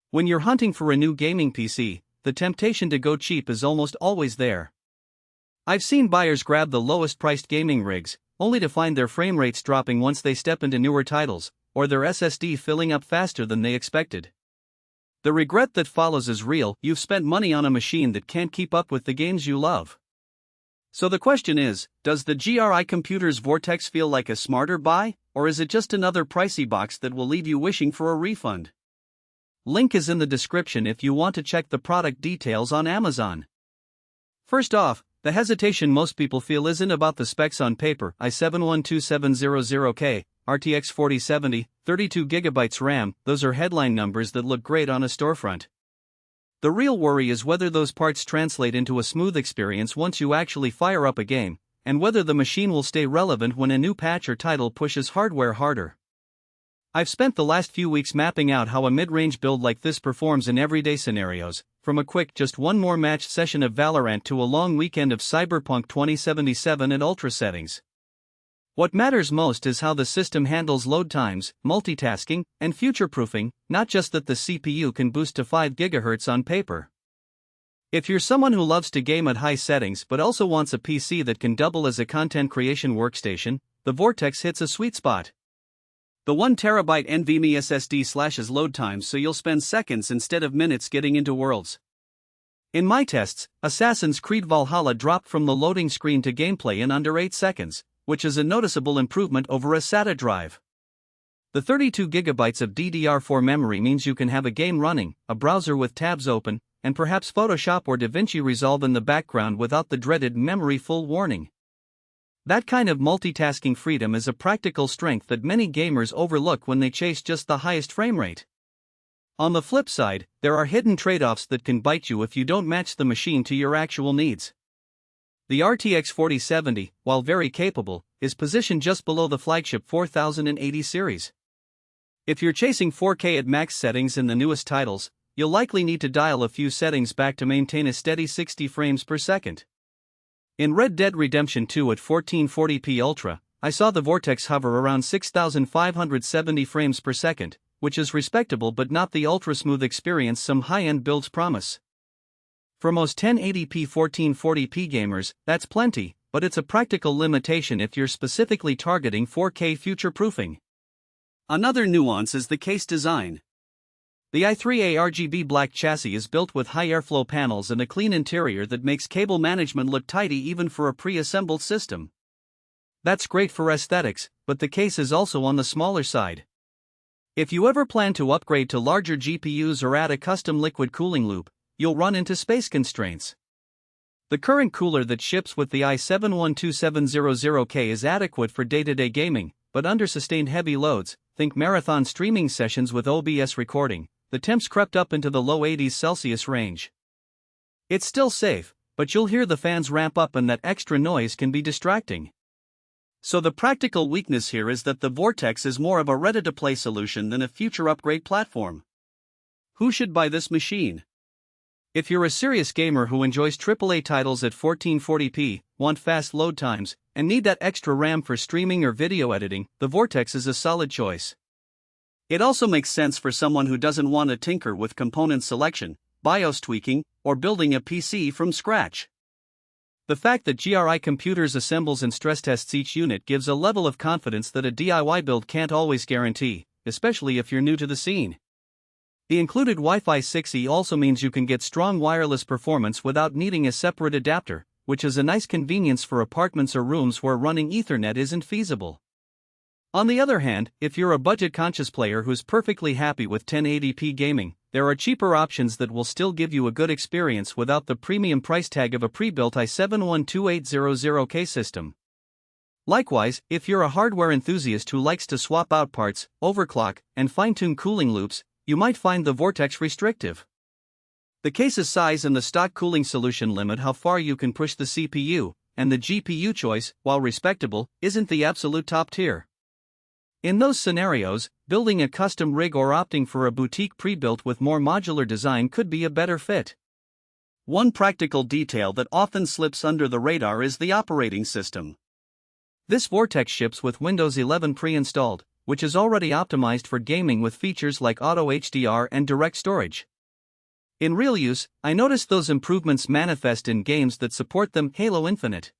When you're hunting for a new gaming PC, the temptation to go cheap is almost always there. I've seen buyers grab the lowest priced gaming rigs, only to find their frame rates dropping once they step into newer titles, or their SSD filling up faster than they expected. The regret that follows is real. You've spent money on a machine that can't keep up with the games you love. So the question is, does the GRI computer's Vortex feel like a smarter buy, or is it just another pricey box that will leave you wishing for a refund? Link is in the description if you want to check the product details on Amazon. First off, the hesitation most people feel isn't about the specs on paper. i7-12700K, RTX 4070, 32GB RAM, those are headline numbers that look great on a storefront. The real worry is whether those parts translate into a smooth experience once you actually fire up a game, and whether the machine will stay relevant when a new patch or title pushes hardware harder. I've spent the last few weeks mapping out how a mid-range build like this performs in everyday scenarios, from a quick just one more match session of Valorant to a long weekend of Cyberpunk 2077 at ultra settings. What matters most is how the system handles load times, multitasking, and future-proofing, not just that the CPU can boost to 5 GHz on paper. If you're someone who loves to game at high settings but also wants a PC that can double as a content creation workstation, the Vortex hits a sweet spot. The 1TB NVMe SSD slashes load times so you'll spend seconds instead of minutes getting into worlds. In my tests, Assassin's Creed Valhalla dropped from the loading screen to gameplay in under 8 seconds, which is a noticeable improvement over a SATA drive. The 32GB of DDR4 memory means you can have a game running, a browser with tabs open, and perhaps Photoshop or DaVinci Resolve in the background without the dreaded memory full warning. That kind of multitasking freedom is a practical strength that many gamers overlook when they chase just the highest frame rate. On the flip side, there are hidden trade-offs that can bite you if you don't match the machine to your actual needs. The RTX 4070, while very capable, is positioned just below the flagship 4080 series. If you're chasing 4K at max settings in the newest titles, you'll likely need to dial a few settings back to maintain a steady 60 frames per second. In Red Dead Redemption 2 at 1440p Ultra, I saw the Vortex hover around 6570 frames per second, which is respectable but not the ultra-smooth experience some high-end builds promise. For most 1080p 1440p gamers, that's plenty, but it's a practical limitation if you're specifically targeting 4K future-proofing. Another nuance is the case design. The i3 ARGB black chassis is built with high airflow panels and a clean interior that makes cable management look tidy even for a pre-assembled system. That's great for aesthetics, but the case is also on the smaller side. If you ever plan to upgrade to larger GPUs or add a custom liquid cooling loop, you'll run into space constraints. The current cooler that ships with the i7-12700K is adequate for day-to-day gaming, but under sustained heavy loads, think marathon streaming sessions with OBS recording, the temps crept up into the low 80s Celsius range. It's still safe, but you'll hear the fans ramp up and that extra noise can be distracting. So the practical weakness here is that the Vortex is more of a ready-to-play solution than a future upgrade platform. Who should buy this machine? If you're a serious gamer who enjoys AAA titles at 1440p, want fast load times, and need that extra RAM for streaming or video editing, the Vortex is a solid choice. It also makes sense for someone who doesn't want to tinker with component selection, BIOS tweaking, or building a PC from scratch. The fact that GRI Computers assembles and stress tests each unit gives a level of confidence that a DIY build can't always guarantee, especially if you're new to the scene. The included Wi-Fi 6E also means you can get strong wireless performance without needing a separate adapter, which is a nice convenience for apartments or rooms where running Ethernet isn't feasible. On the other hand, if you're a budget-conscious player who's perfectly happy with 1080p gaming, there are cheaper options that will still give you a good experience without the premium price tag of a pre-built i7-12800K system. Likewise, if you're a hardware enthusiast who likes to swap out parts, overclock, and fine-tune cooling loops, you might find the Vortex restrictive. The case's size and the stock cooling solution limit how far you can push the CPU, and the GPU choice, while respectable, isn't the absolute top tier. In those scenarios, building a custom rig or opting for a boutique pre-built with more modular design could be a better fit. One practical detail that often slips under the radar is the operating system. This Vortex ships with Windows 11 pre-installed, which is already optimized for gaming with features like auto HDR and direct storage. In real use, I noticed those improvements manifest in games that support them. Halo Infinite.